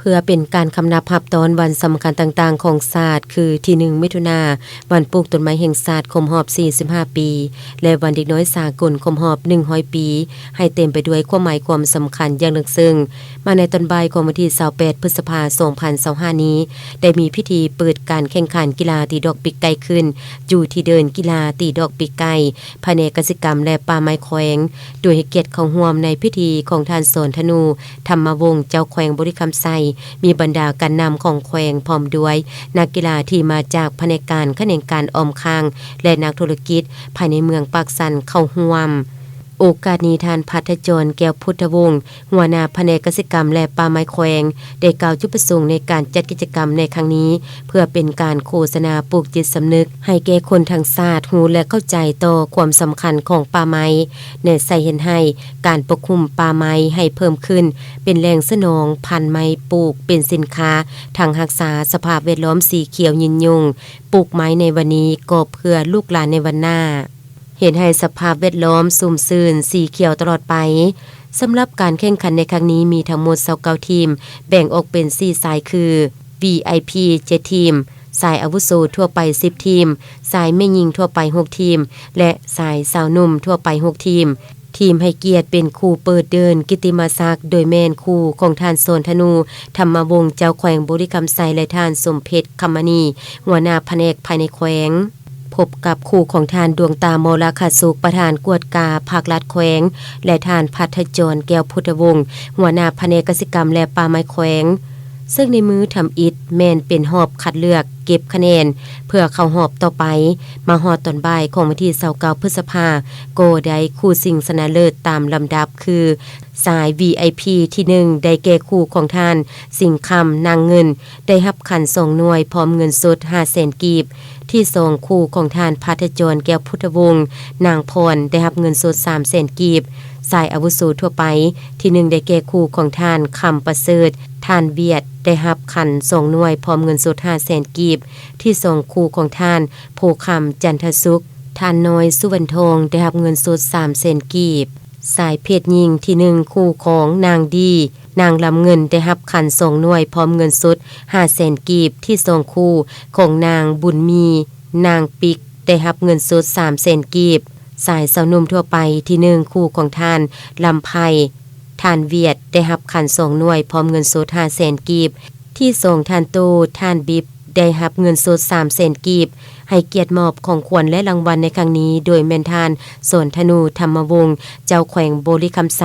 เพื่อเป็นการคำนับรับตอนวันสำคัญต่างๆของศาสตร์คือที่1มิถุนายนวันปลูกต้นไม้แห่งศาสตร์ครบรอบ45ปีและวันเด็กน้อยสากลครบรอบ100ปีให้เต็มไปด้วยความหมายความสำคัญอย่างลึกซึ้งมาในตอนบ่ายของวันที่28พฤษภาคม2025นี้ได้มีพิธีเปิดการแข่งขันกีฬาตีดอกปีกไก่ขึ้นอยู่ที่เดินกีฬาตีดอกปีกไก่ภายในกสิกรรมและป่าไม้แขวงโดยให้เกียรติเข้าร่วมในพิธีของท่านสอนธนูธรรมวงศ์เจ้าแขวงบริคำไซมีบรรดาการนำของแขวงพร้อมด้วยนักกีฬาที่มาจากแผนกการแขนงการออมค้างและนักธุรกิจภายในเมืองปากสันเข้าร่วมโอกาสนี้ท่านพัฒจรแก้วพุทธวงศ์หัวหน้าแผนกกสิกรรมและป่าไม้แขวงได้กล่าวจุดประสงค์ในการจัดกิจกรรมในครั้งนี้เพื่อเป็นการโฆษณาปลูกจิตสำนึกให้แก่คนทางศาสตร์รู้และเข้าใจต่อความสำคัญของป่าไม้ในใส่เห็นให้การปกคุมป่าไม้ให้เพิ่มขึ้นเป็นแหล่งสนองพันธุ์ไม้ปลูกเป็นสินค้าทางรักษาสภาพแวดล้อมสีเขียวยืนยงปลูกไม้ในวันนี้ก็เพื่อลูกหลานในวันหน้าเห็นให้สภาพแวดล้อมสุ่มซื่นสีเขียวตลอดไปสำหรับการแข่งขันในครั้งนี้มีทั้งหมด29ทีมแบ่งออกเป็น4สายคือ VIP 7ทีมสายอาวุโสทั่วไป10ทีมสายแม่หญิงทั่วไป6ทีมและสายสาวหนุ่มทั่วไป6ทีมทีมให้เกียรติเป็นครูเปิดเดินกิตติมศักดิ์โดยแม่นครูของท่านโสนธนูธรรมวงศ์เจ้าแขวงบริคำไซและท่านสมเพชรคำมณีหัวหน้าแผนกภายในแขวงพบกับครูของท่านดวงตามลคสุขประธานกวดกาภาครัฐแขวงและท่านพัฒจรแก้วพุทธวงศ์หัวหน้าแผนกกสิกรรมและป่าไม้แขวงซึ่งในมือทำอิฐแม่นเป็นหอบคัดเลือกเก็บคะแนนเพื่อเข้าหอบต่อไปมาฮอดตอนบ่ายของวันที่29พฤษภาคมโกได้คู่ชิงชนะเลิศตามลำดับคือสาย VIP ที่1ได้แก่คู่ของท่านสิงห์คำนางเงินได้รับขัน2หน่วยพร้อมเงินสด 500,000 กีบที่2คู่ของท่านพัฒจรแก้วพุทธวงศ์นางพรได้รับเงินสด 300,000 กีบสายอาวุโสทั่วไปที่1ได้แก่คู่ของท่านคำประเสริฐท่านเวียดได้รับขัน2หน่วยพร้อมเงินสด 500,000 กีบที่2คู่ของท่านโพคำจันทสุขท่านน้อยสุวรรณทองได้รับเงินสด 300,000 กีบสายเพชรหญิงที่1คู่ของนางดีนางลำเงินได้รับขัน2หน่วยพร้อมเงินสด 500,000 กีบที่2คู่ของนางบุญมีนางปิกได้รับเงินสด 300,000 กีบสายสาวหนุ่มทั่วไปที่1คู่ของท่านลำไพท่านเวียดได้รับขัน2หน่วยพร้อมเงินสด 500,000 กีบที่2ท่านโตท่านบิบได้รับเงินสด 300,000 กีบให้เกียรติมอบของขวัญและรางวัลในครั้งนี้โดยแม่นท่านสอนธนูธรรมวงศ์เจ้าแขวงบริคำไซ